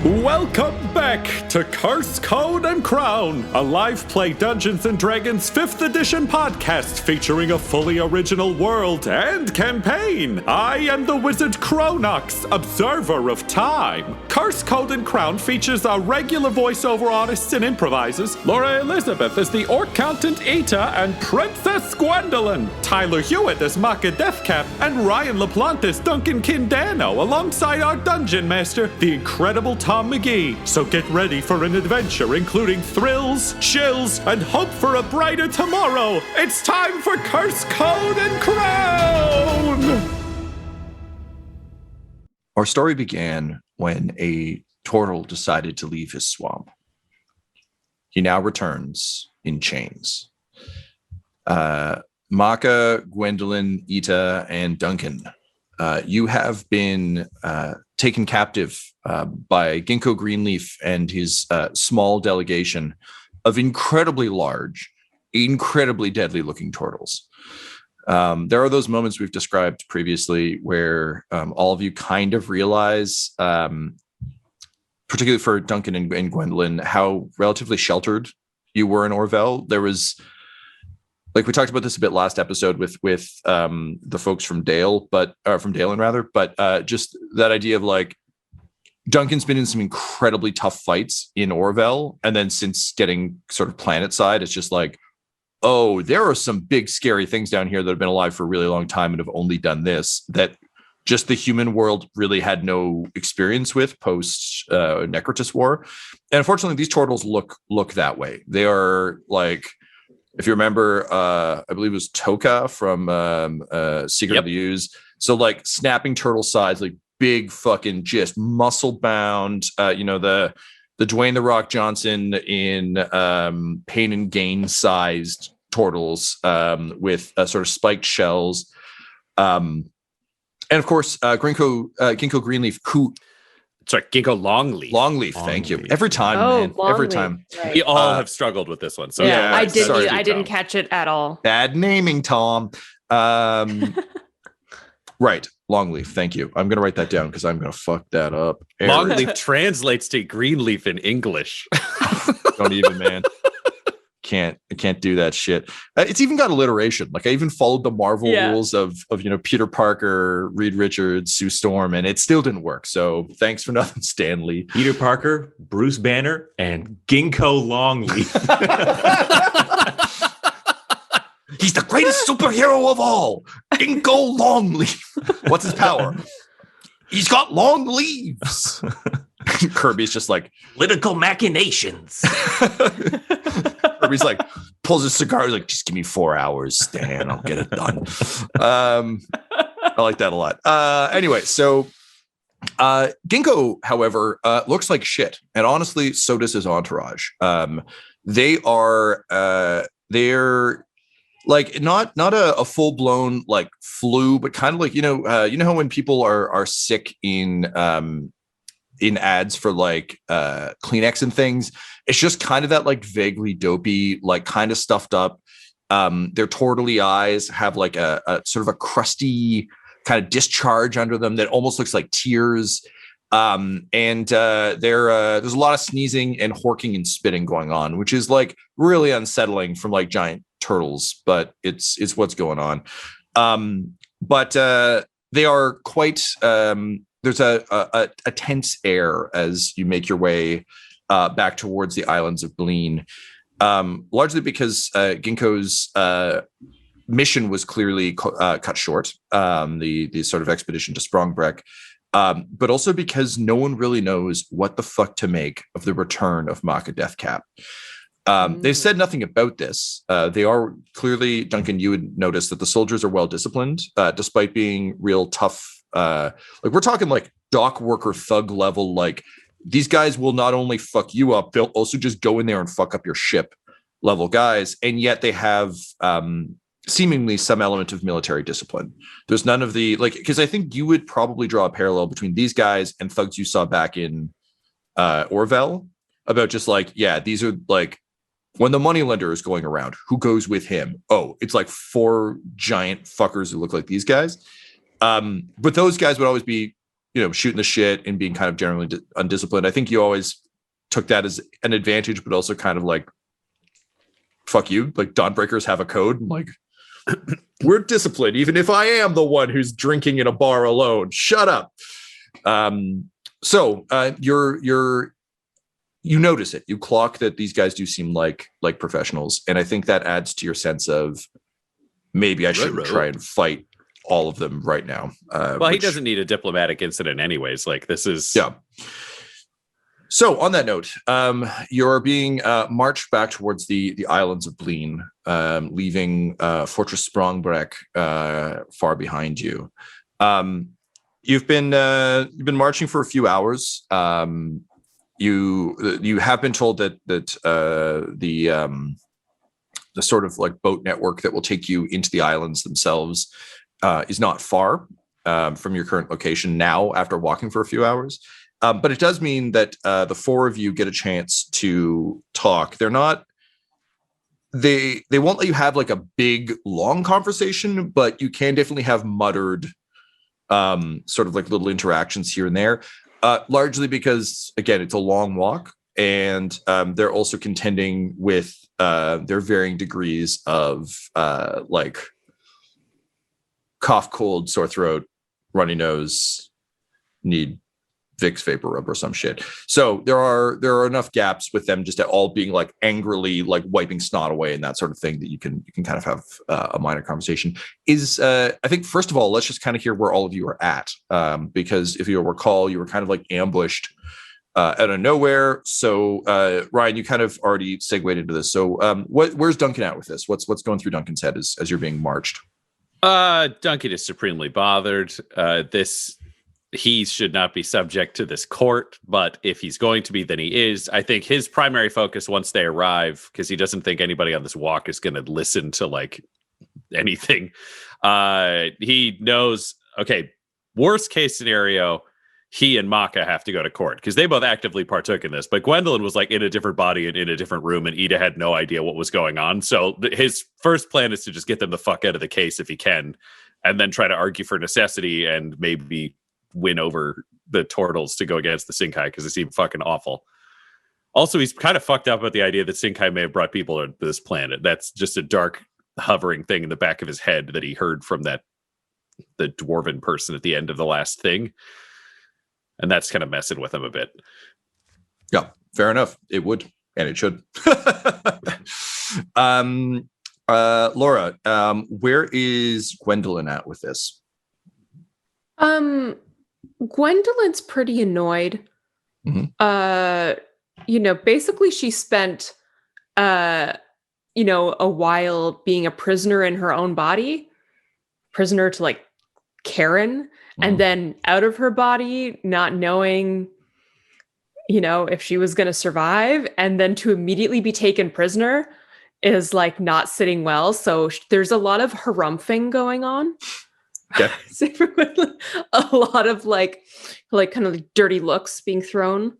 Welcome back to Curse, Code, and Crown, a live play Dungeons & Dragons 5th edition podcast featuring a fully original world and campaign. I am the wizard Cronox, observer of time. Curse, Code, and Crown features our regular voiceover artists and improvisers, Laura Elizabeth as the Orc Count Eta and Princess Gwendolyn, Tyler Hewitt as Makka Deathcap, and Ryan LaPlante as Duncan Danno, alongside our dungeon master, the incredible Tom McGee. So get ready for an adventure including thrills, chills, and hope for a brighter tomorrow. It's time for Curse, Code, and Crown! Our story began when a turtle decided to leave his swamp. He now returns in chains. Makka, Gwendolyn, Eta, and Duncan, you have been taken captive by Ginkgo Greenleaf and his small delegation of incredibly large, incredibly deadly-looking turtles. There are those moments we've described previously where all of you kind of realize, particularly for Duncan and Gwendolyn, how relatively sheltered you were in Orville. There was, like, we talked about this a bit last episode with the folks from Dalen, but just that idea of like Duncan's been in some incredibly tough fights in Orville, and then since getting sort of planet side, it's just like, oh, there are some big scary things down here that have been alive for a really long time and have only done this that just the human world really had no experience with post Necrotis War. And unfortunately, these turtles look that way. They are like, if you remember, I believe it was Toka from Secret of the Ooze. So like snapping turtle size, like big fucking just muscle bound, the Dwayne The Rock Johnson in Pain and Gain sized turtles with sort of spiked shells. And of course, Ginkgo Greenleaf, Ginkgo Longleaf. Longleaf, thank you. Every time, man. Longleaf. Every time. Right. We all have struggled with this one. So yeah, I Tom. didn't catch it at all. Bad naming, Tom. Right. Longleaf, thank you. I'm going to write that down because I'm going to fuck that up. Longleaf translates to greenleaf in English. Don't even, man. I can't do that shit. It's even got alliteration. Like I even followed the Marvel rules of Peter Parker, Reed Richards, Sue Storm, and it still didn't work. So thanks for nothing, Stan Lee. Peter Parker, Bruce Banner, and Ginkgo Longleaf. He's the greatest superhero of all. Ginkgo Longleaf. What's his power? He's got long leaves. Kirby's just like, political machinations. Kirby's like, pulls his cigar. He's like, just give me 4 hours, Stan. I'll get it done. I like that a lot. Anyway, so Ginkgo, however, looks like shit. And honestly, so does his entourage. They're like not a full blown like flu, but kind of like how when people are sick in ads for like Kleenex and things, it's just kind of that like vaguely dopey, like kind of stuffed up. Their turtley eyes have like a sort of a crusty kind of discharge under them that almost looks like tears. There's a lot of sneezing and horking and spitting going on, which is like really unsettling from like giant turtles, but it's what's going on. But they are quite there's a tense air as you make your way back towards the islands of Bleen, largely because Ginkgo's mission was clearly cut short, the sort of expedition to Sprongbreck, but also because no one really knows what the fuck to make of the return of Makka Deathcap. They've said nothing about this. They are clearly, Duncan, you would notice that the soldiers are well disciplined, despite being real tough. Like we're talking like dock worker thug level. Like these guys will not only fuck you up, they'll also just go in there and fuck up your ship level guys. And yet they have seemingly some element of military discipline. There's none of the because I think you would probably draw a parallel between these guys and thugs you saw back in Orville about just like, yeah, these are like, when the moneylender is going around, who goes with him? Oh, it's like 4 giant fuckers who look like these guys. But those guys would always be shooting the shit and being kind of generally undisciplined. I think you always took that as an advantage, but also kind of like, fuck you. Like Dawnbreakers have a code. I'm like, we're disciplined, even if I am the one who's drinking in a bar alone. Shut up. So you notice it. You clock that these guys do seem like professionals, and I think that adds to your sense of maybe I shouldn't try and fight all of them right now. Well, he doesn't need a diplomatic incident anyways. Like this is So on that note, you're being marched back towards the islands of Bleen, leaving Fortress Sprongbrek far behind you. You've been marching for a few hours. You have been told that the sort of like boat network that will take you into the islands themselves is not far from your current location now after walking for a few hours. But it does mean that the four of you get a chance to talk. They won't let you have like a big long conversation, but you can definitely have muttered sort of like little interactions here and there. Largely because, again, it's a long walk, and they're also contending with their varying degrees of like cough, cold, sore throat, runny nose, need Vicks vapor rub or some shit. So there are enough gaps with them just all being like angrily like wiping snot away and that sort of thing that you can kind of have a minor conversation. I think first of all, let's just kind of hear where all of you are at, because if you'll recall, you were kind of like ambushed out of nowhere. So Ryan, you kind of already segued into this. So where's Duncan at with this? What's going through Duncan's head as you're being marched? Duncan is supremely bothered. He should not be subject to this court, but if he's going to be, then he is. I think his primary focus once they arrive, because he doesn't think anybody on this walk is going to listen to like anything. He knows, okay, worst case scenario, he and Makka have to go to court because they both actively partook in this. But Gwendolyn was like in a different body and in a different room, and Ida had no idea what was going on. So his first plan is to just get them the fuck out of the case if he can, and then try to argue for necessity and maybe win over the Turtles to go against the Sinkai because they seem fucking awful. Also, he's kind of fucked up about the idea that Sinkai may have brought people to this planet. That's just a dark hovering thing in the back of his head that he heard from the dwarven person at the end of the last thing. And that's kind of messing with him a bit. Yeah, fair enough. It would, and it should. Laura, where is Gwendolyn at with this? Gwendolyn's pretty annoyed. Mm-hmm. Basically she spent, a while being a prisoner in her own body, prisoner to like Karen, mm-hmm. and then out of her body, not knowing, if she was going to survive, and then to immediately be taken prisoner is like not sitting well. So there's a lot of harumphing going on. Okay. A lot of like kind of like dirty looks being thrown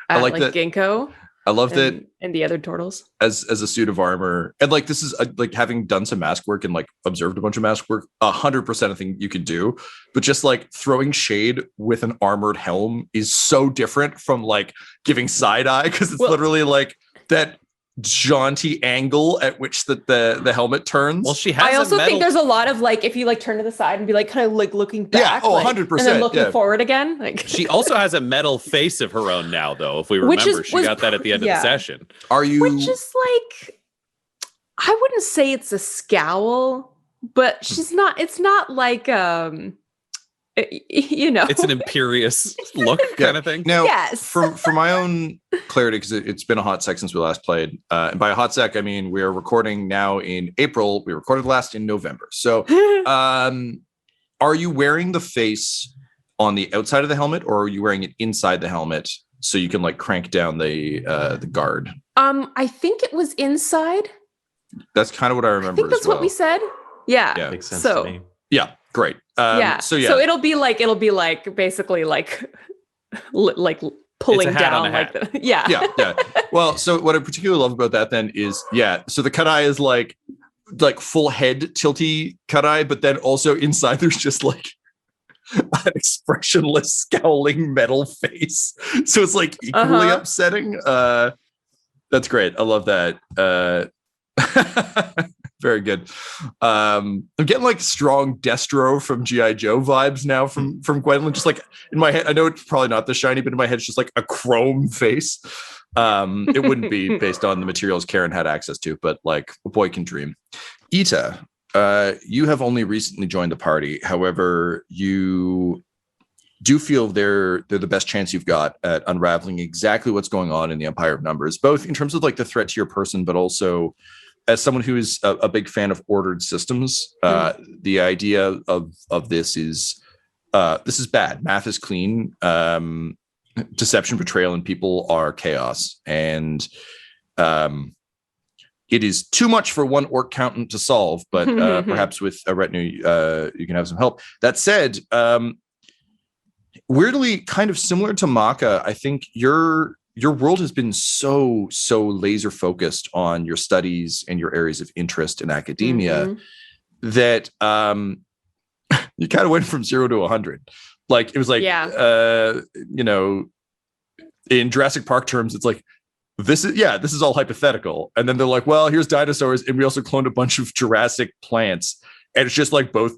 at like Ginkgo. I love that, and the other turtles as a suit of armor, and like this is like having done some mask work and like observed a bunch of mask work. 100% a thing you could do, but just like throwing shade with an armored helm is so different from like giving side eye because it's literally like that jaunty angle at which the helmet turns. Well, she has. I also think there's a lot of like if you like turn to the side and be like kind of like looking back. Yeah, 100%. And then looking forward again. Like she also has a metal face of her own now, though. If we remember, she got that at the end of the session. Which is like, I wouldn't say it's a scowl, but she's not. It's not like it's an imperious look kind of thing. Now, yes. for my own clarity, because it's been a hot sec since we last played, and by a hot sec I mean we are recording now in April. We recorded last in November. So are you wearing the face on the outside of the helmet, or are you wearing it inside the helmet so you can like crank down the guard? I think it was inside. That's kind of what I remember. I think that's what we said. Yeah. Makes sense to me. Yeah, great. So it'll be like basically like pulling down like yeah. Well, so what I particularly love about that then is so the cut eye is like full head tilty cut eye, but then also inside there's just like an expressionless, scowling metal face. So it's like equally upsetting. That's great. I love that. Very good. I'm getting like strong Destro from G.I. Joe vibes now from Gwendolyn. Just like in my head, I know it's probably not the shiny, but in my head, it's just like a chrome face. It wouldn't be based on the materials Karen had access to, but like a boy can dream. Ita, you have only recently joined the party. However, you do feel they're the best chance you've got at unraveling exactly what's going on in the Empire of Numbers, both in terms of like the threat to your person, but also as someone who is a big fan of ordered systems. The idea of this is bad. Math is clean. Deception, betrayal, and people are chaos. And it is too much for one orc countant to solve, but perhaps with a retinue, you can have some help. That said, weirdly kind of similar to Makka, I think your world has been so laser focused on your studies and your areas of interest in academia that you kind of went from 0 to 100. Like it was like, in Jurassic Park terms, it's like, this is all hypothetical. And then they're like, well, here's dinosaurs. And we also cloned a bunch of Jurassic plants. And it's just like both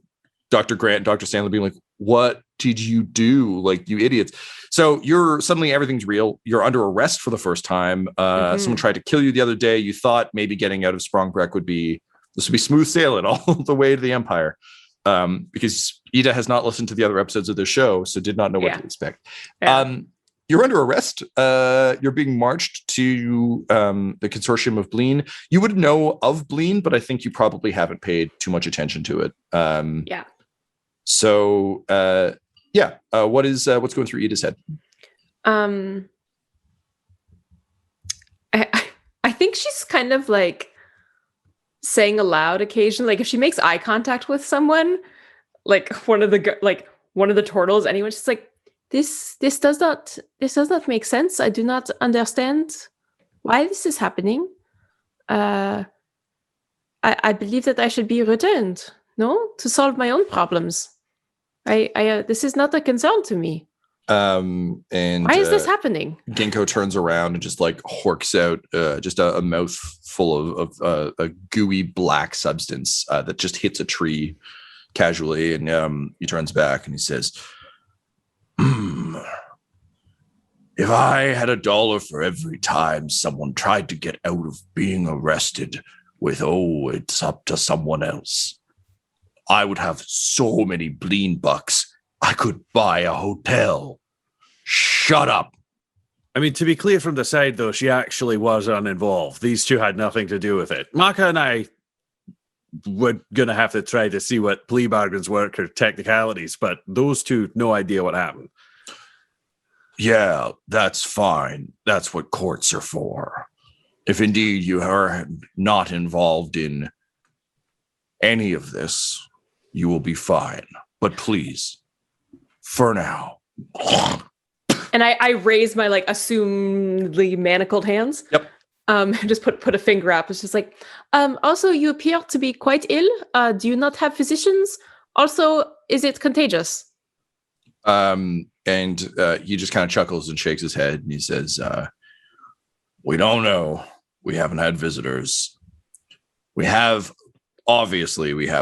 Dr. Grant and Dr. Sandler being like, what did you do? Like, you idiots. So you're suddenly everything's real. You're under arrest for the first time. Someone tried to kill you the other day. You thought maybe getting out of Sprongbreck would be smooth sailing all the way to the Empire. Because Ida has not listened to the other episodes of the show, so did not know what to expect. Yeah. You're under arrest. You're being marched to the consortium of Bleen. You would know of Bleen, but I think you probably haven't paid too much attention to it. So, what's going through Ida's head? I think she's kind of like saying aloud occasionally, like if she makes eye contact with someone, like one of the turtles, anyone, she's like, this does not make sense. I do not understand why this is happening. I believe that I should be returned, to solve my own problems. This is not a concern to me. And why is this happening? Ginkgo turns around and just like horks out just a mouth full of a gooey black substance that just hits a tree casually. And he turns back and he says, if I had $1 for every time someone tried to get out of being arrested with, it's up to someone else, I would have so many Bleen bucks, I could buy a hotel. Shut up. I mean, to be clear from the side, though, she actually was uninvolved. These two had nothing to do with it. Makka and I were going to have to try to see what plea bargains work or technicalities, but those two, no idea what happened. Yeah, that's fine. That's what courts are for. If indeed you are not involved in any of this, you will be fine. But please, for now. And I raise my like assumedly manacled hands. Yep. Just put a finger up. It's just like, also you appear to be quite ill. Do you not have physicians? Also, is it contagious? And he just kind of chuckles and shakes his head and he says, we don't know. We haven't had visitors. We have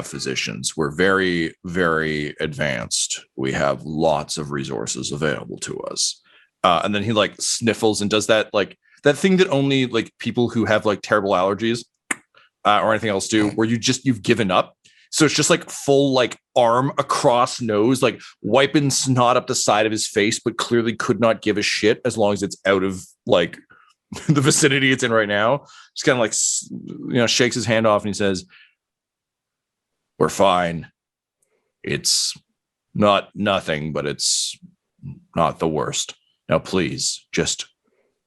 physicians. We're very, very advanced. We have lots of resources available to us. And then he like sniffles and does that like that thing that only like people who have like terrible allergies or anything else do, where you've given up. So it's just like full like arm across nose, like wiping snot up the side of his face, but clearly could not give a shit as long as it's out of like the vicinity it's in right now. Just kind of like, shakes his hand off and he says, we're fine. It's not nothing, but it's not the worst. Now, please just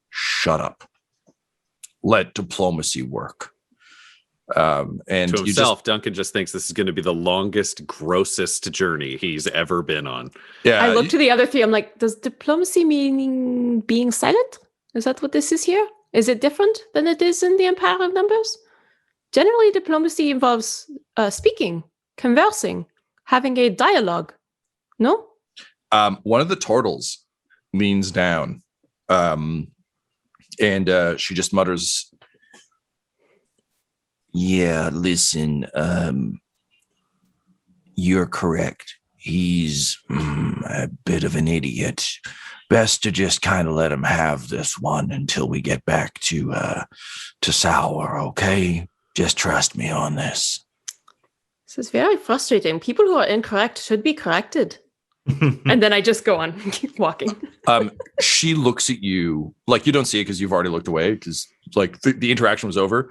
shut up. Let diplomacy work. And to himself, Duncan just thinks this is going to be the longest, grossest journey he's ever been on. Yeah, I look to the other three. I'm like, does diplomacy mean being silent? Is that what this is here? Is it different than it is in the Empire of Numbers? Generally, diplomacy involves speaking, conversing, having a dialogue. No? One of the turtles leans down, and she just mutters, "Yeah, listen, you're correct. He's a bit of an idiot. Best to just kind of let him have this one until we get back to Sour, okay? Just trust me on this." This is very frustrating. People who are incorrect should be corrected. And then I just go on, keep walking. She looks at you like you don't see it because you've already looked away because like the interaction was over.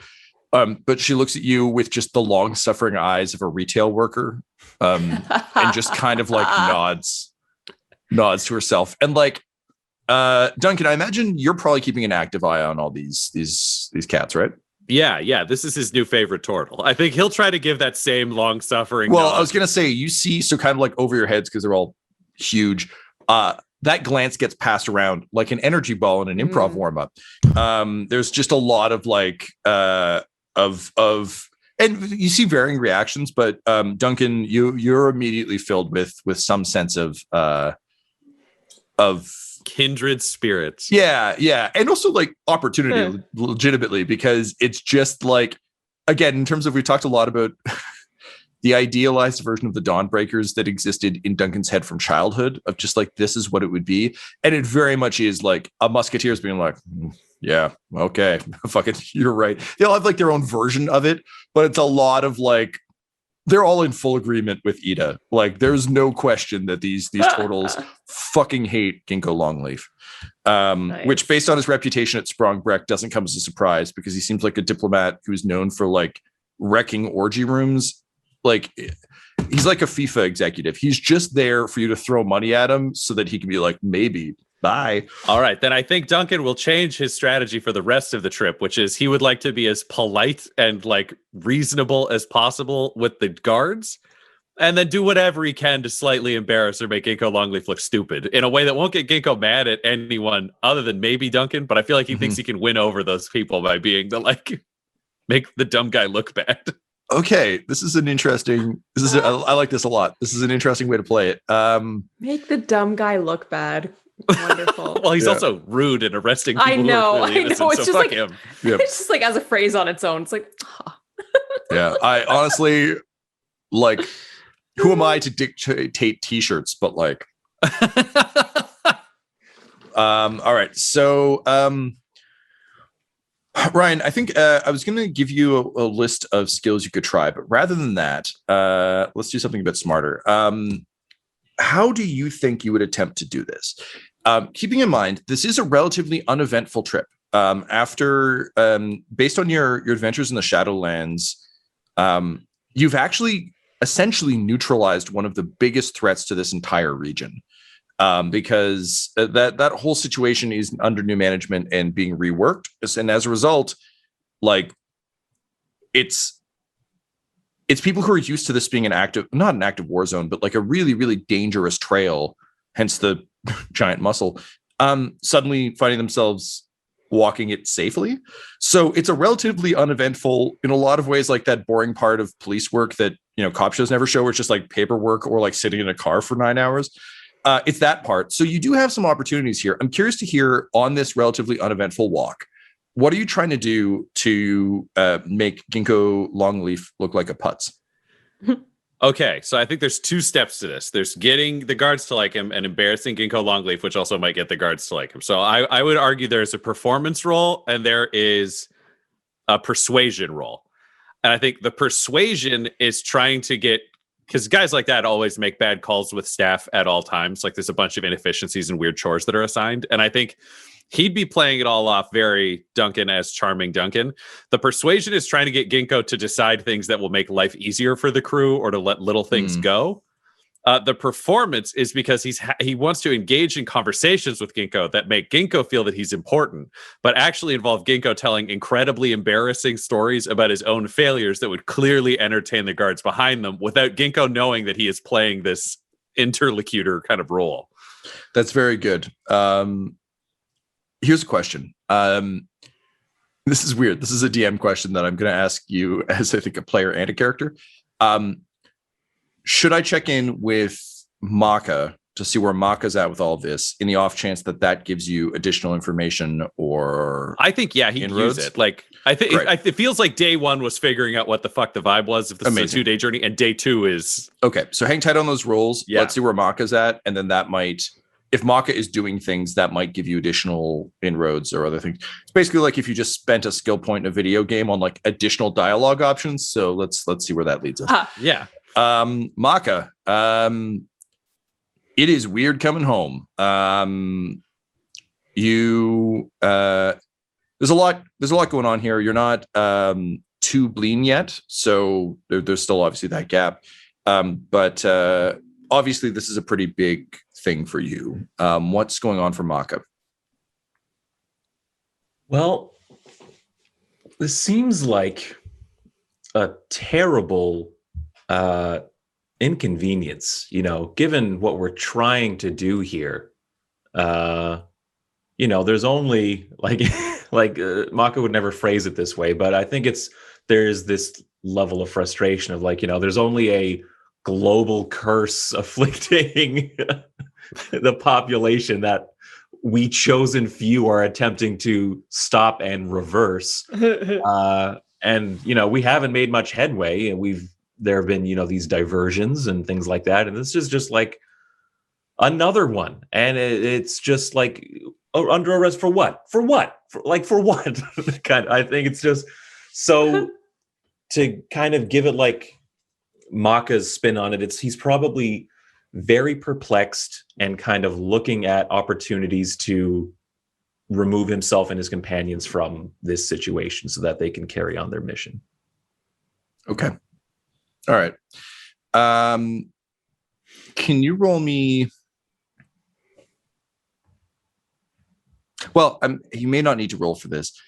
But she looks at you with just the long-suffering eyes of a retail worker, and just kind of like nods to herself. And like, Duncan, I imagine you're probably keeping an active eye on all these cats, right? Yeah. This is his new favorite turtle. I think he'll try to give that same long-suffering. Well, nod. I was gonna say you see, so kind of like over your heads because they're all huge. That glance gets passed around like an energy ball in an improv warm-up. There's just a lot of like and you see varying reactions, but Duncan, you're immediately filled with some sense of kindred spirits. Yeah, and also like opportunity, legitimately, because it's just like, again, in terms of, we talked a lot about the idealized version of the Dawnbreakers that existed in Duncan's head from childhood, of just like, this is what it would be. And it very much is like a musketeers being like, yeah, okay, fuck it, you're right. They all have like their own version of it, but it's a lot of like, they're all in full agreement with Ida. Like, there's no question that these turtles fucking hate Ginkgo Longleaf. Nice. Which, based on his reputation at Sprongbreck, doesn't come as a surprise, because he seems like a diplomat who's known for like wrecking orgy rooms. Like, he's like a FIFA executive. He's just there for you to throw money at him so that he can be like, maybe, bye. All right, then I think Duncan will change his strategy for the rest of the trip, which is he would like to be as polite and like reasonable as possible with the guards, and then do whatever he can to slightly embarrass or make Ginkgo Longleaf look stupid in a way that won't get Ginkgo mad at anyone other than maybe Duncan. But I feel like he thinks he can win over those people by being the like, make the dumb guy look bad. Okay, this is an interesting. I like this a lot. This is an interesting way to play it. Make the dumb guy look bad. Wonderful. Well, he's also rude and arresting people. I know. It's just fuck like him. Yep. It's just like as a phrase on its own. It's like, Yeah, I honestly, like, who am I to dictate t-shirts? But like, all right. So, Ryan, I think I was going to give you a list of skills you could try, but rather than that, let's do something a bit smarter. How do you think you would attempt to do this? Keeping in mind, this is a relatively uneventful trip. After, based on your adventures in the Shadowlands, you've actually essentially neutralized one of the biggest threats to this entire region. Because that whole situation is under new management and being reworked. And as a result, like, it's people who are used to this being not an active war zone, but like a really, really dangerous trail, hence the giant muscle, suddenly finding themselves walking it safely. So it's a relatively uneventful, in a lot of ways, like that boring part of police work that, cop shows never show, where it's just like paperwork or like sitting in a car for 9 hours. It's that part. So you do have some opportunities here. I'm curious to hear, on this relatively uneventful walk, what are you trying to do to make Ginkgo Longleaf look like a putz? Okay, so I think there's 2 steps to this. There's getting the guards to like him and embarrassing Ginkgo Longleaf, which also might get the guards to like him. So I would argue there's a performance role and there is a persuasion role. And I think the persuasion is trying to get, because guys like that always make bad calls with staff at all times. Like, there's a bunch of inefficiencies and weird chores that are assigned. And I think he'd be playing it all off very Duncan as charming Duncan. The persuasion is trying to get Ginkgo to decide things that will make life easier for the crew or to let little things go. The performance is because he wants to engage in conversations with Ginkgo that make Ginkgo feel that he's important, but actually involve Ginkgo telling incredibly embarrassing stories about his own failures that would clearly entertain the guards behind them without Ginkgo knowing that he is playing this interlocutor kind of role. That's very good. Here's a question. This is weird. This is a DM question that I'm going to ask you as, I think, a player and a character. Should I check in with Makka to see where Makka's at with all this, in the off chance that gives you additional information or I think, yeah, he can use it. Like, I think it feels like day one was figuring out what the fuck the vibe was if this is a 2-day journey, and day 2 is okay. So hang tight on those rolls. Yeah. Let's see where Makka's at, and then that might, if Makka is doing things, that might give you additional inroads or other things. It's basically like if you just spent a skill point in a video game on like additional dialogue options. So let's see where that leads us. Yeah. Makka. It is weird coming home. There's a lot going on here. You're not too blean yet, so there's still obviously that gap. But obviously this is a pretty big thing for you. What's going on for Makka? Well, this seems like a terrible inconvenience, given what we're trying to do here. There's only like Makka would never phrase it this way, but I think there's this level of frustration of like, there's only a global curse afflicting the population that we chosen few are attempting to stop and reverse. And we haven't made much headway, and there have been, these diversions and things like that. And this is just like another one. And it's just like, under arrest for what? For what? For what? I think it's just so to kind of give it like Makka's spin on it. He's probably very perplexed and kind of looking at opportunities to remove himself and his companions from this situation so that they can carry on their mission. Okay. All right. Can you roll me? Well, you may not need to roll for this.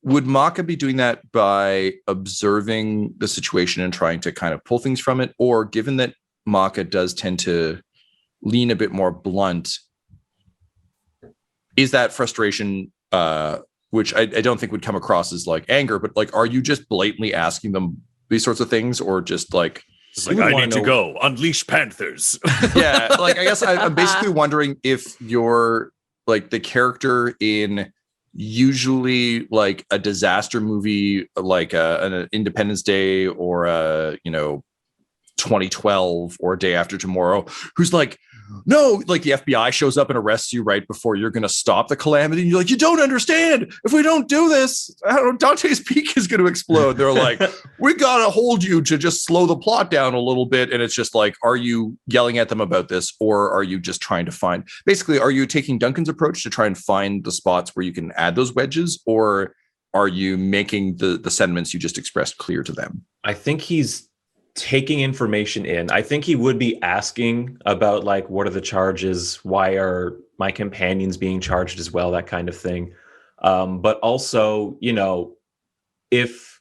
Would Makka be doing that by observing the situation and trying to kind of pull things from it? Or given that Makka does tend to lean a bit more blunt, is that frustration, which I don't think would come across as like anger, but like, are you just blatantly asking them these sorts of things, or just like, I need to go unleash panthers? Yeah, like I guess I'm basically wondering if you're like the character in usually like a disaster movie, like an Independence Day or 2012 or Day After Tomorrow, who's like, no, like the FBI shows up and arrests you right before you're going to stop the calamity. And you're like, you don't understand. If we don't do this, Dante's Peak is going to explode. They're like, we got to hold you to just slow the plot down a little bit. And it's just like, are you yelling at them about this, or are you just trying to find, basically, are you taking Duncan's approach to try and find the spots where you can add those wedges, or are you making the sentiments you just expressed clear to them? I think he's taking information in. I think he would be asking about like, what are the charges? Why are my companions being charged as well? That kind of thing. But also, if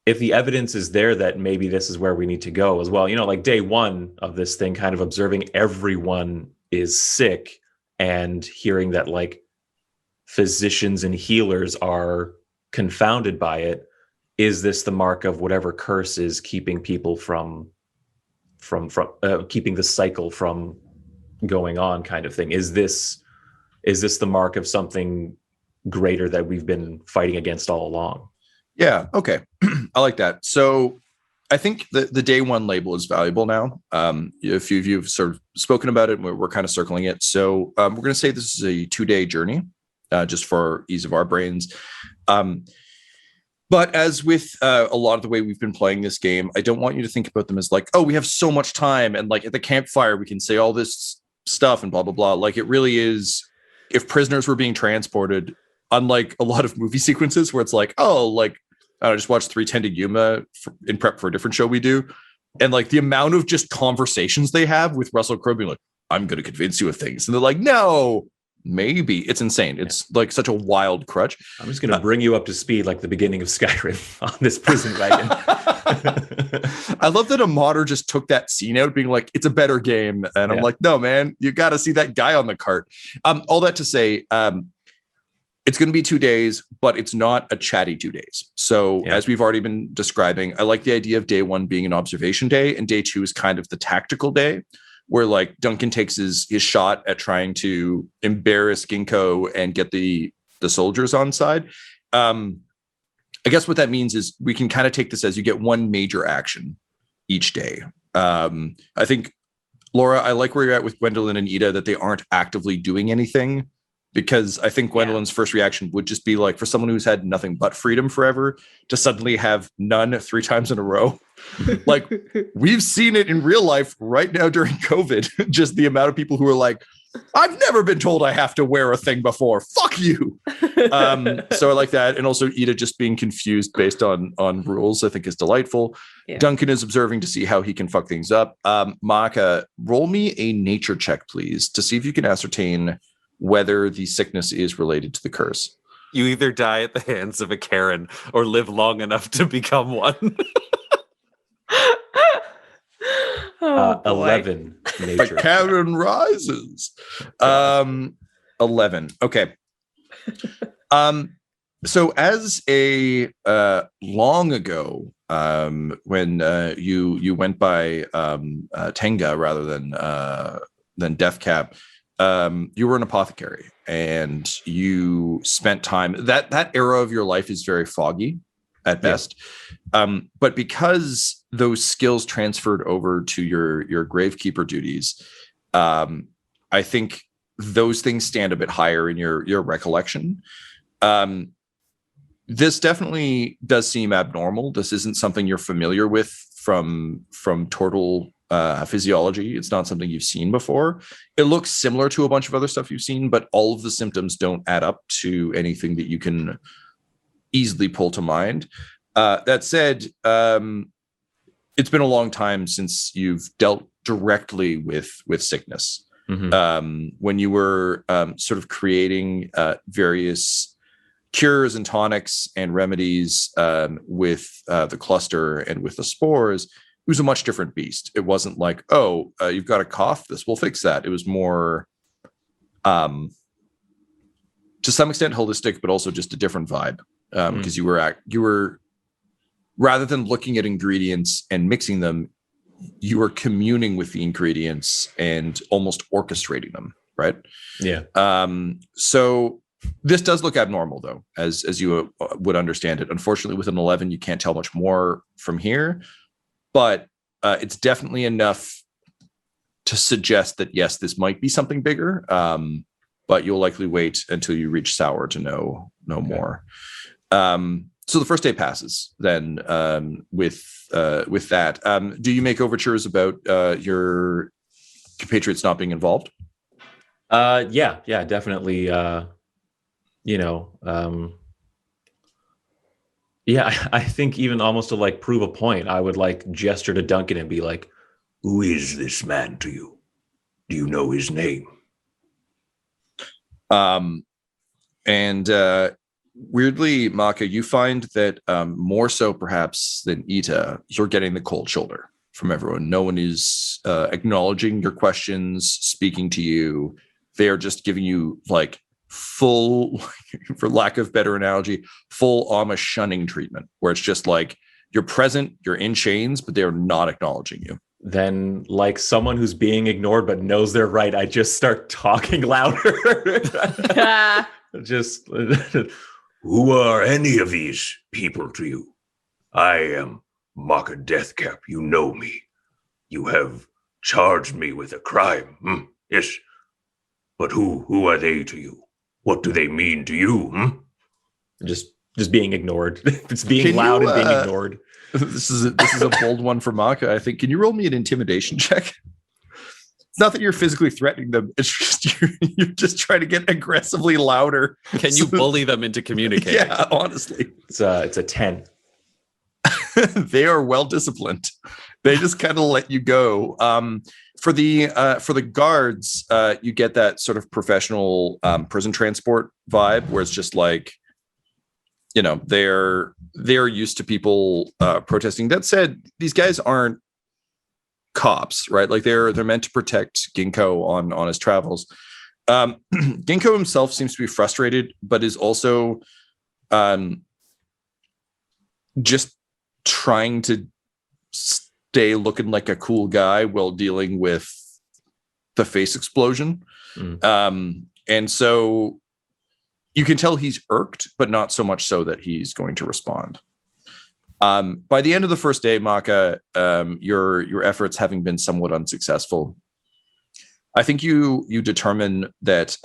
the evidence is there that maybe this is where we need to go as well, like day one of this thing, kind of observing everyone is sick and hearing that like physicians and healers are confounded by it. Is this the mark of whatever curse is keeping people from keeping the cycle from going on, kind of thing? Is this the mark of something greater that we've been fighting against all along? Yeah. Okay. I like that. So I think the day one label is valuable now. A few of you have sort of spoken about it. We're kind of circling it. So we're going to say this is a 2-day journey, just for ease of our brains. But as with a lot of the way we've been playing this game, I don't want you to think about them as like, oh, we have so much time, and like at the campfire we can say all this stuff and blah, blah, blah. Like it really is, if prisoners were being transported, unlike a lot of movie sequences where it's like, oh, like I just watched 3:10 to Yuma in prep for a different show we do. And like the amount of just conversations they have with Russell Crowe being like, I'm going to convince you of things. And they're like, no, maybe. It's insane. It's like such a wild crutch. I'm just going to bring you up to speed like the beginning of Skyrim on this prison wagon. I love that a modder just took that scene out being like, it's a better game. And I'm like, no, man, you got to see that guy on the cart. All that to say, It's going to be 2 days, but it's not a chatty 2 days. So as we've already been describing, I like the idea of day one being an observation day, and day two is kind of the tactical day where like Duncan takes his shot at trying to embarrass Ginkgo and get the soldiers on side. I guess what that means is we can kind of take this as you get one major action each day. I think, Laura, I like where you're at with Gwendolyn and Ida, that they aren't actively doing anything. Because I think Gwendolyn's first reaction would just be like, for someone who's had nothing but freedom forever to suddenly have none 3 times in a row. Like, we've seen it in real life right now during COVID, just the amount of people who are like, I've never been told I have to wear a thing before. Fuck you. So I like that. And also Ida just being confused based on rules, I think is delightful. Yeah. Duncan is observing to see how he can fuck things up. Makka, roll me a nature check, please, to see if you can ascertain whether the sickness is related to the curse. You either die at the hands of a Karen or live long enough to become one. 11 nature. The Karen rises. 11. Okay. So as a long ago, when you went by Tenga rather than Deathcap, you were an apothecary and you spent time that era of your life is very foggy at best. But because those skills transferred over to your gravekeeper duties, I think those things stand a bit higher in your recollection. This definitely does seem abnormal. This isn't something you're familiar with from total physiology. It's not something you've seen before. It looks similar to a bunch of other stuff you've seen, but all of the symptoms don't add up to anything that you can easily pull to mind. That said, it's been a long time since you've dealt directly with sickness. Mm-hmm. When you were sort of creating various cures and tonics and remedies with the cluster and with the spores, it was a much different beast. It wasn't like, you've got a cough, this will fix that. It was more, to some extent, holistic, but also just a different vibe. Because you were, rather than looking at ingredients and mixing them, you were communing with the ingredients and almost orchestrating them, right? Yeah. So this does look abnormal, though, as you would understand it. Unfortunately, with an 11, you can't tell much more from here. But it's definitely enough to suggest that, yes, this might be something bigger, but you'll likely wait until you reach Sour to know more. So the first day passes then with that. Do you make overtures about your compatriots not being involved? Yeah, definitely. Yeah, I think even almost to like prove a point, I would like gesture to Duncan and be like, "Who is this man to you? Do you know his name?" Weirdly, Makka, you find that more so perhaps than Ita, you're getting the cold shoulder from everyone. No one is acknowledging your questions, speaking to you. They are just giving you like full, for lack of better analogy, full Amish shunning treatment, where it's just like you're present, you're in chains, but they're not acknowledging you. Then, like someone who's being ignored but knows they're right, I just start talking louder. Just, who are any of these people to you? I am Makka Deathcap. You know me. You have charged me with a crime. Yes. But who are they to you? What do they mean to you? Just being ignored. It's being loud and being ignored. This is a bold one for Makka, I think. Can you roll me an intimidation check? It's not that you're physically threatening them. It's just you're just trying to get aggressively louder. Can you bully them into communicating? Yeah, honestly. It's a 10. They are well disciplined. They just kind of let you go. For the guards, you get that sort of professional prison transport vibe where it's just like, they're used to people protesting. That said, these guys aren't cops, right? Like they're meant to protect Ginkgo on his travels. Ginkgo himself seems to be frustrated, but is also just trying to stay looking like a cool guy while dealing with the face explosion. And so you can tell he's irked, but not so much so that he's going to respond. By the end of the first day, Makka, your efforts having been somewhat unsuccessful, I think you determine that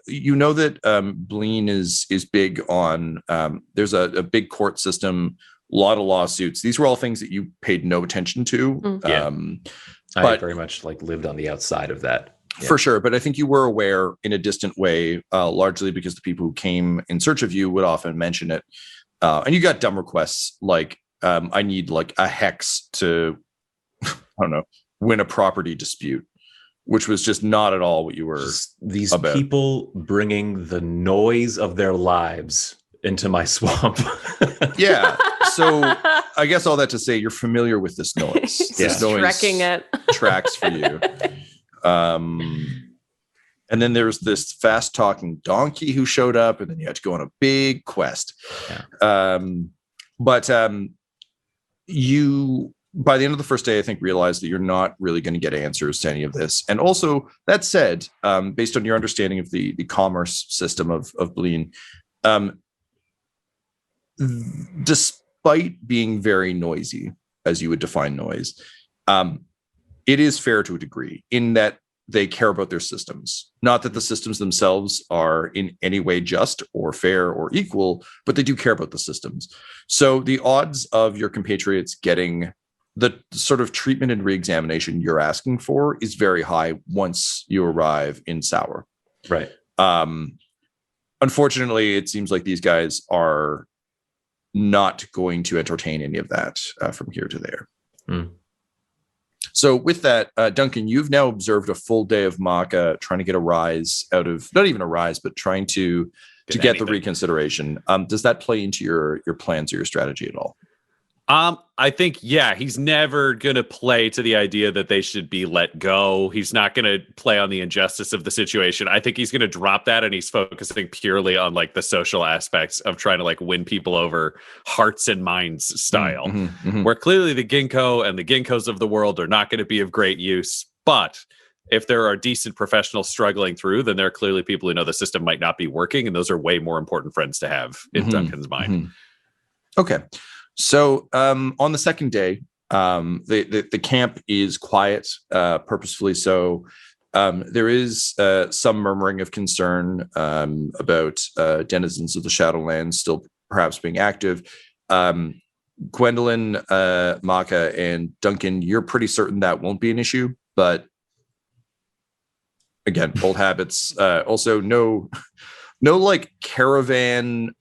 you know that Bleen is big on. There's a big court system, a lot of lawsuits. These were all things that you paid no attention to. I but very much like lived on the outside of that. For sure. But I think you were aware in a distant way, largely because the people who came in search of you would often mention it. And you got dumb requests like, I need like a hex to, I don't know, win a property dispute, which was just not at all what you were Just these about. people bringing the noise of their lives into my swamp. Yeah. So I guess all that to say, you're familiar with this noise. This noise Trekking it. tracks for you. And then there was this fast talking donkey who showed up, and then you had to go on a big quest. But you, by the end of the first day, I think realized that you're not really going to get answers to any of this. And also, that said, based on your understanding of the commerce system of Bleen, despite being very noisy, as you would define noise, it is fair to a degree in that they care about their systems. Not that the systems themselves are in any way just or fair or equal, but they do care about the systems. So the odds of your compatriots getting the sort of treatment and reexamination you're asking for is very high once you arrive in Sour. Right. Unfortunately, it seems like these guys are not going to entertain any of that from here to there. So with that, Duncan, you've now observed a full day of Makka trying to get a rise out of, not even a rise, but trying to get the reconsideration. Does that play into your plans or your strategy at all? I think, he's never going to play to the idea that they should be let go. He's not going to play on the injustice of the situation. I think he's going to drop that, and he's focusing purely on like the social aspects of trying to like win people over, hearts and minds style, where clearly the Ginkgo and the Ginkgos of the world are not going to be of great use. But if there are decent professionals struggling through, then there are clearly people who know the system might not be working, and those are way more important friends to have in Duncan's mind. Okay. So on the second day, the camp is quiet, purposefully so. There is some murmuring of concern about denizens of the Shadowlands still perhaps being active. Gwendolyn, Makka, and Duncan, you're pretty certain that won't be an issue, but again, old habits. Also, no like caravan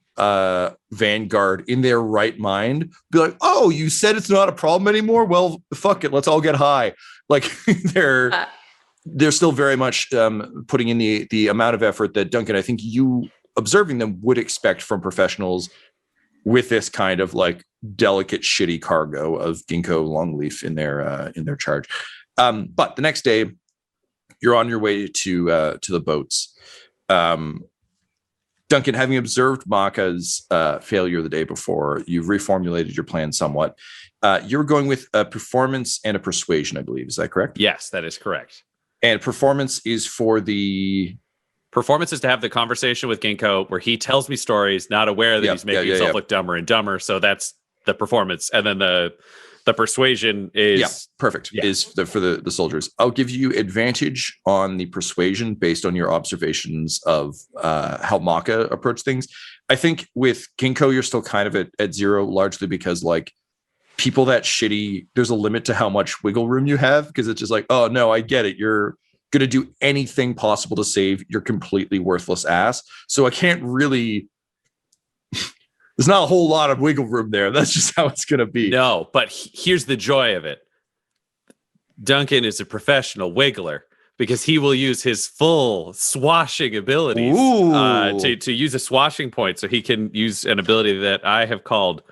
vanguard in their right mind be like, oh, you said it's not a problem anymore, well fuck it, let's all get high. Like they're still very much putting in the amount of effort that, Duncan, I think you observing them would expect from professionals with this kind of like delicate shitty cargo of ginkgo longleaf in their charge. But the next day you're on your way to the boats. Duncan, having observed Makka's failure the day before, you've reformulated your plan somewhat. You're going with a performance and a persuasion, I believe. Is that correct? Yes, that is correct. And performance is for the... Performance is to have the conversation with Ginkgo where he tells me stories, not aware that he's making himself look dumber and dumber. So that's the performance. And then the persuasion is perfect. Is for the soldiers. I'll give you advantage on the persuasion based on your observations of how Makka approached things. I think with Ginkgo, you're still kind of at zero, largely because like people that shitty, there's a limit to how much wiggle room you have, because it's just like, oh no, I get it. You're going to do anything possible to save your completely worthless ass. So I can't really... There's not a whole lot of wiggle room there. That's just how it's going to be. No, but here's the joy of it. Duncan is a professional wiggler because he will use his full swashing abilities to use a swashing point. So he can use an ability that I have called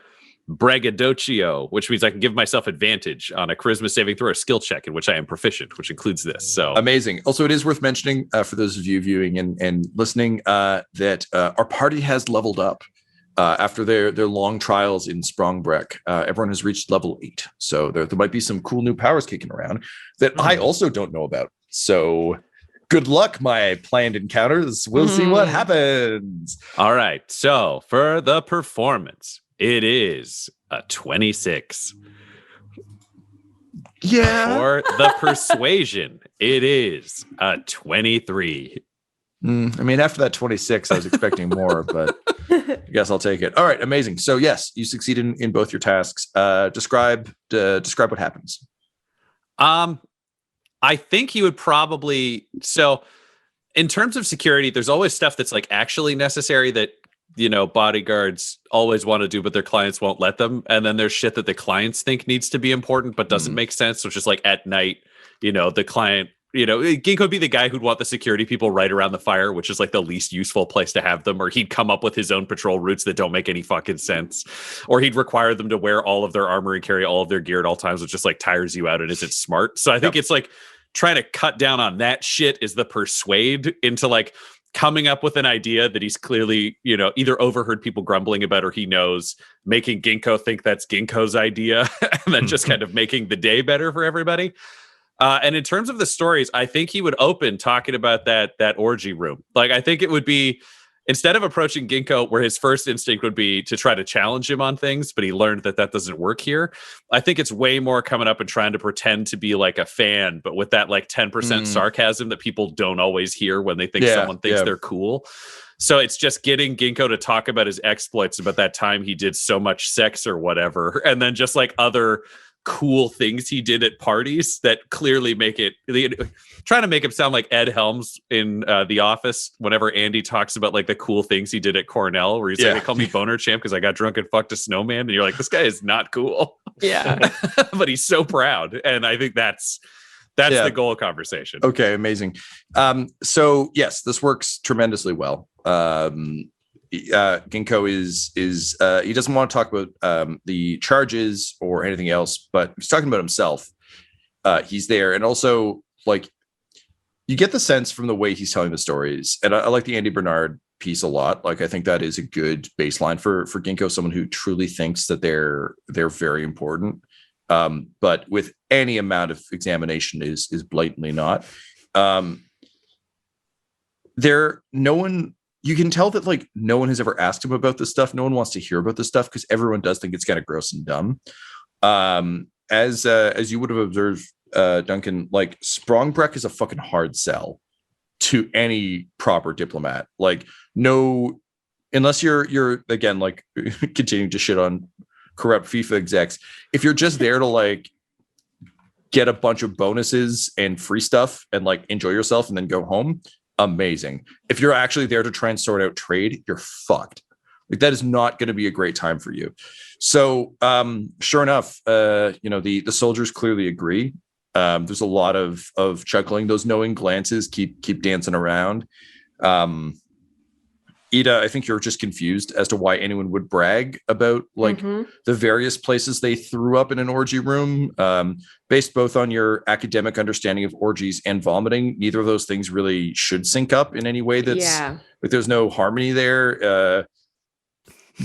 braggadocio, which means I can give myself advantage on a charisma saving throw or skill check in which I am proficient, which includes this. So amazing. Also, it is worth mentioning for those of you viewing and listening that our party has leveled up after their long trials in Sprongbreck. Everyone has reached level 8. So there might be some cool new powers kicking around that I also don't know about. So good luck, my planned encounters. We'll see what happens. All right. So for the performance, it is a 26. Yeah. For the persuasion, it is a 23. I mean, after that 26, I was expecting more, but I guess I'll take it. All right, amazing. So yes, you succeed in both your tasks. Describe what happens. I think he would probably, so in terms of security, there's always stuff that's like actually necessary that, you know, bodyguards always want to do, but their clients won't let them. And then there's shit that the clients think needs to be important, but doesn't make sense. So it's just like at night, you know, the client, you know, Ginkgo would be the guy who'd want the security people right around the fire, which is like the least useful place to have them, or he'd come up with his own patrol routes that don't make any fucking sense, or he'd require them to wear all of their armor and carry all of their gear at all times, which just like tires you out and isn't smart. So I think it's like trying to cut down on that shit is the persuade into like coming up with an idea that he's clearly, you know, either overheard people grumbling about or he knows, making Ginkgo think that's Ginkgo's idea, and then just kind of making the day better for everybody. And in terms of the stories, I think he would open talking about that orgy room. Like, I think it would be, instead of approaching Ginkgo, where his first instinct would be to try to challenge him on things, but he learned that doesn't work here. I think it's way more coming up and trying to pretend to be like a fan, but with that like 10% sarcasm that people don't always hear when they think someone thinks they're cool. So it's just getting Ginkgo to talk about his exploits, about that time he did so much sex or whatever, and then just like other cool things he did at parties that clearly make it, trying to make him sound like Ed Helms in The Office whenever Andy talks about like the cool things he did at Cornell, where he's like, they call me boner champ because I got drunk and fucked a snowman, and you're like, this guy is not cool. Yeah. But he's so proud, and I think that's the goal conversation. Okay, amazing. So yes, this works tremendously well. Ginkgo is he doesn't want to talk about the charges or anything else, but he's talking about himself. He's there, and also like you get the sense from the way he's telling the stories, and I like the Andy Bernard piece a lot. Like, I think that is a good baseline for Ginkgo, someone who truly thinks that they're very important, but with any amount of examination is blatantly not. You can tell that like no one has ever asked him about this stuff. No one wants to hear about this stuff because everyone does think it's kind of gross and dumb. As you would have observed, Duncan, like Sprongbreck is a fucking hard sell to any proper diplomat. Like, no, unless you're again like continuing to shit on corrupt FIFA execs. If you're just there to like get a bunch of bonuses and free stuff and like enjoy yourself and then go home, amazing. If you're actually there to try and sort out trade, you're fucked. Like, that is not going to be a great time for you. So sure enough, the soldiers clearly agree. There's a lot of chuckling. Those knowing glances keep dancing around. Ida, I think you're just confused as to why anyone would brag about like the various places they threw up in an orgy room. Based both on your academic understanding of orgies and vomiting, neither of those things really should sync up in any way. Like, there's no harmony there.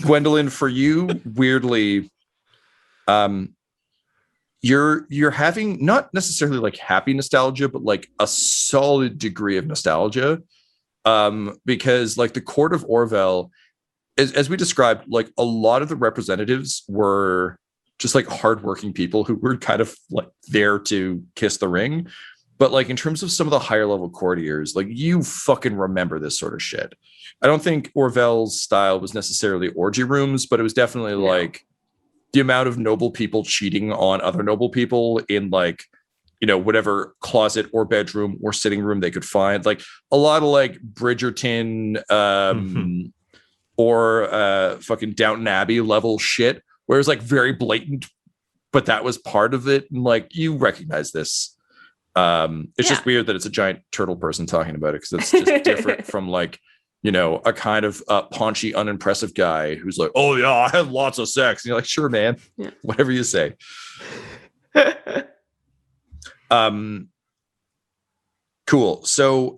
Gwendolyn, for you, weirdly, you're having not necessarily like happy nostalgia, but like a solid degree of nostalgia. Because like the court of Orville, as we described, like a lot of the representatives were just like hardworking people who were kind of like there to kiss the ring. But like in terms of some of the higher level courtiers, like you fucking remember this sort of shit. I don't think Orville's style was necessarily orgy rooms, but it was definitely like the amount of noble people cheating on other noble people in like, you know, whatever closet or bedroom or sitting room they could find. Like a lot of like Bridgerton or fucking Downton Abbey level shit, where it's like very blatant, but that was part of it. And like, you recognize this. It's just weird that it's a giant turtle person talking about it, because it's just different from like, a kind of paunchy, unimpressive guy who's like, oh yeah, I have lots of sex. And you're like, sure, man, whatever you say. Cool. So,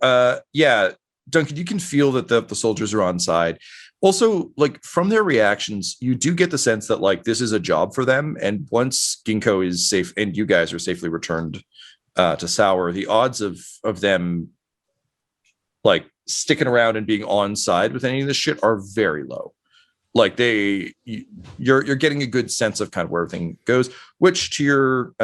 Duncan, you can feel that the soldiers are on side. Also, like from their reactions, you do get the sense that like this is a job for them. And once Ginkgo is safe and you guys are safely returned to Sour, the odds of them like sticking around and being on side with any of this shit are very low. Like you're getting a good sense of kind of where everything goes, which to your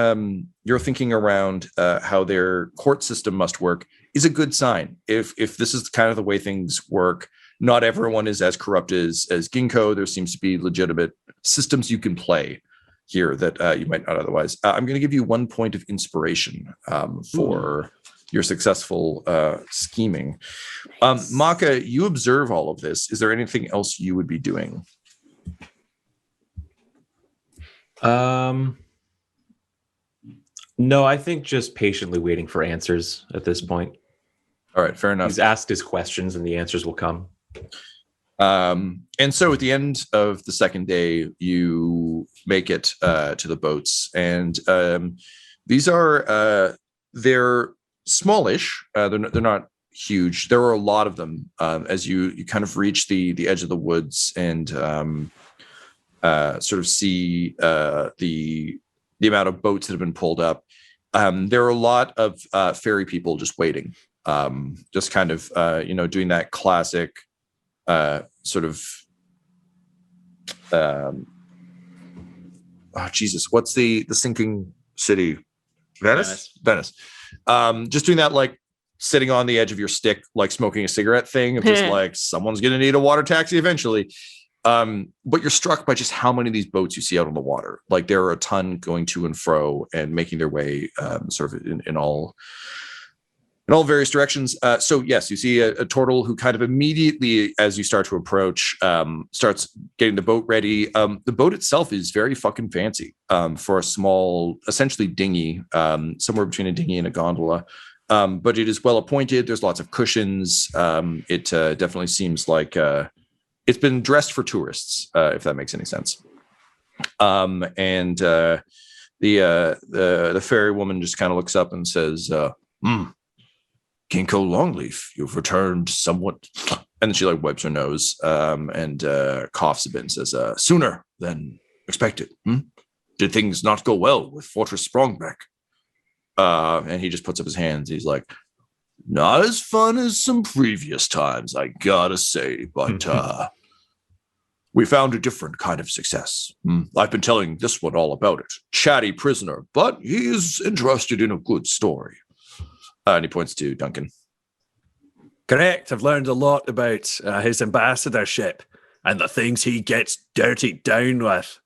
thinking around how their court system must work is a good sign. If this is kind of the way things work, not everyone is as corrupt as Ginkgo. There seems to be legitimate systems you can play here that you might not otherwise. I'm going to give you 1 point of inspiration for your successful scheming. Nice. Makka, you observe all of this. Is there anything else you would be doing? No, I think just patiently waiting for answers at this point. All right, fair enough. He's asked his questions and the answers will come. And so at the end of the second day, you make it to the boats, and these are they're smallish. They're not huge. There are a lot of them as you kind of reach the edge of the woods and sort of see the amount of boats that have been pulled up. There are a lot of ferry people just waiting, just kind of doing that classic sort of Jesus, what's the sinking city? Venice. Just doing that, like sitting on the edge of your stick, like smoking a cigarette thing of just like someone's gonna need a water taxi eventually. But you're struck by just how many of these boats you see out on the water. Like there are a ton going to and fro and making their way sort of in all various directions. So yes, you see a turtle who kind of immediately, as you start to approach, starts getting the boat ready. The boat itself is very fucking fancy for a small, essentially dinghy, somewhere between a dinghy and a gondola. But it is well appointed. There's lots of cushions. It definitely seems like it's been dressed for tourists, if that makes any sense. And the fairy woman just kind of looks up and says, Ginkgo Longleaf, you've returned somewhat. And then she like wipes her nose and coughs a bit and says, sooner than expected. Did things not go well with Fortress Sprongbeck? And he just puts up his hands. He's like, not as fun as some previous times, I gotta say, but we found a different kind of success. I've been telling this one all about it. Chatty prisoner, but he's interested in a good story. And he points to Duncan. Correct. I've learned a lot about his ambassadorship and the things he gets dirtied down with.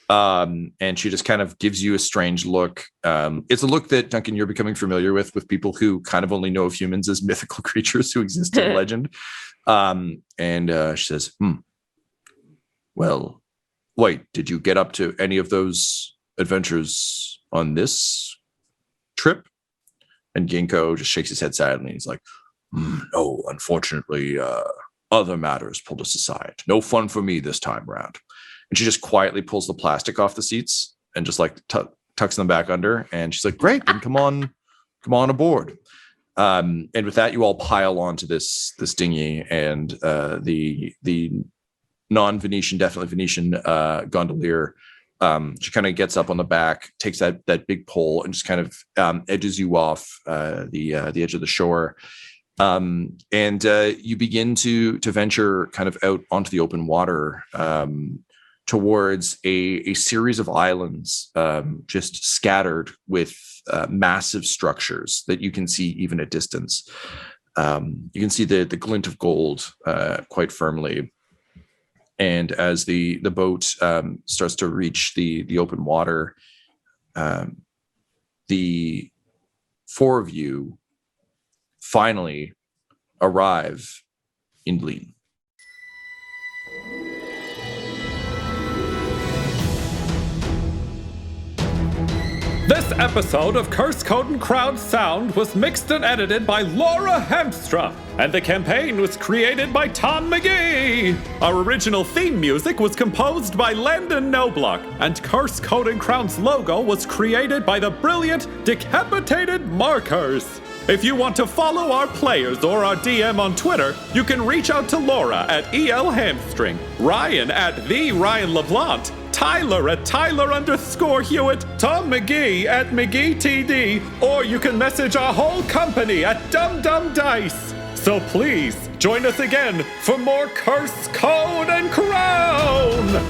And she just kind of gives you a strange look. It's a look that, Duncan, you're becoming familiar with people who kind of only know of humans as mythical creatures who exist in legend. And she says, well, wait, did you get up to any of those adventures on this trip? And Ginkgo just shakes his head sadly. He's like, no, unfortunately, other matters pulled us aside. No fun for me this time round. And she just quietly pulls the plastic off the seats and just like tucks them back under. And she's like, great, then come on aboard. And with that, you all pile onto this dinghy, and the non-Venetian, definitely Venetian gondolier, she kind of gets up on the back, takes that big pole, and just kind of edges you off the edge of the shore. And you begin to venture kind of out onto the open water towards a series of islands just scattered with massive structures that you can see even at distance. You can see the glint of gold quite firmly. And as the boat starts to reach the open water, the four of you finally arrive in Blean. This episode of Curse Code and Crowd Sound was mixed and edited by Laura Hamstra, and the campaign was created by Tom McGee. Our original theme music was composed by Landon Knoblock, and Curse Code and Crown's logo was created by the brilliant Decapitated Markers. If you want to follow our players or our DM on Twitter, you can reach out to Laura at EL Hamstring, Ryan at the Ryan LaPlante, Tyler at Tyler_Hewitt, Tom McGee at McGeeTD, or you can message our whole company at Dice. So please, join us again for more Curse, Code, and Crown!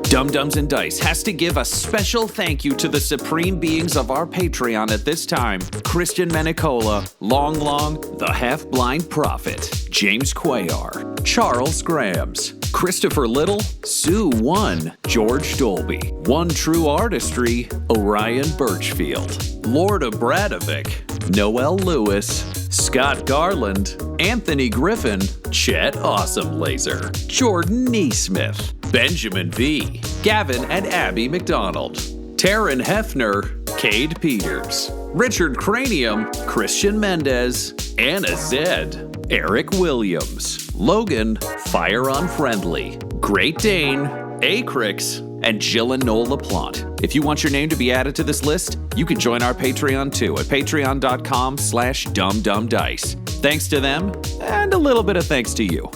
Dum-Dums and Dice has to give a special thank you to the supreme beings of our Patreon at this time: Christian Menicola, Long, the Half-Blind Prophet, James Cuellar, Charles Grams, Christopher Little, Sue One, George Dolby, One True Artistry, Orion Birchfield, Lord of Bradovic, Noel Lewis, Scott Garland, Anthony Griffin, Chet Awesome Laser, Jordan Neesmith, Benjamin V, Gavin and Abby McDonald, Taryn Hefner, Cade Peters, Richard Cranium, Christian Mendez, Anna Zed, Eric Williams, Logan, Fire Unfriendly, Great Dane, Acrix, and Jill and Noel LaPlante. If you want your name to be added to this list, you can join our Patreon too at patreon.com/dumdumdice. Thanks to them, and a little bit of thanks to you.